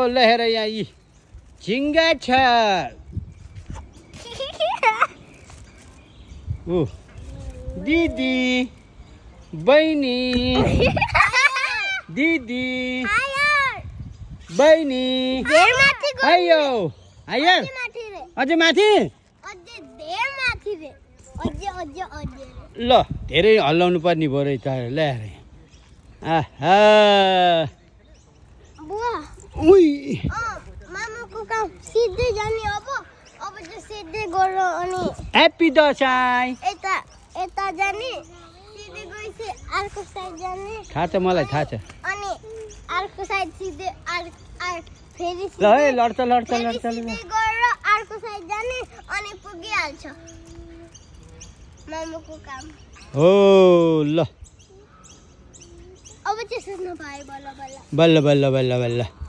ल हेर यहाँ यी झिङ्गा छ ऊ दिदी बहिनी दिदी बहिनी आयो आयो अझै माथि ल धेरै हल्लाउनु पर्ने भयो रहेछ ल आहा उई मामाको काम सिधै जाने अब चाहिँ सिधै गयो अनि ह्याप्पी दसैँ यता यता जाने सिधै गएपछि अर्को साइड जाने थाहा छ मलाई थाहा छ अनि अर्को साइड सिधै फेरि ल है लड्छ सिधै गएर अर्को साइड जाने अनि पुगिहाल्छ मामाको काम हो ल अब चाहिँ सुन्नु पाए बल्ल बल्ल बल्ल बल्ल बल्ल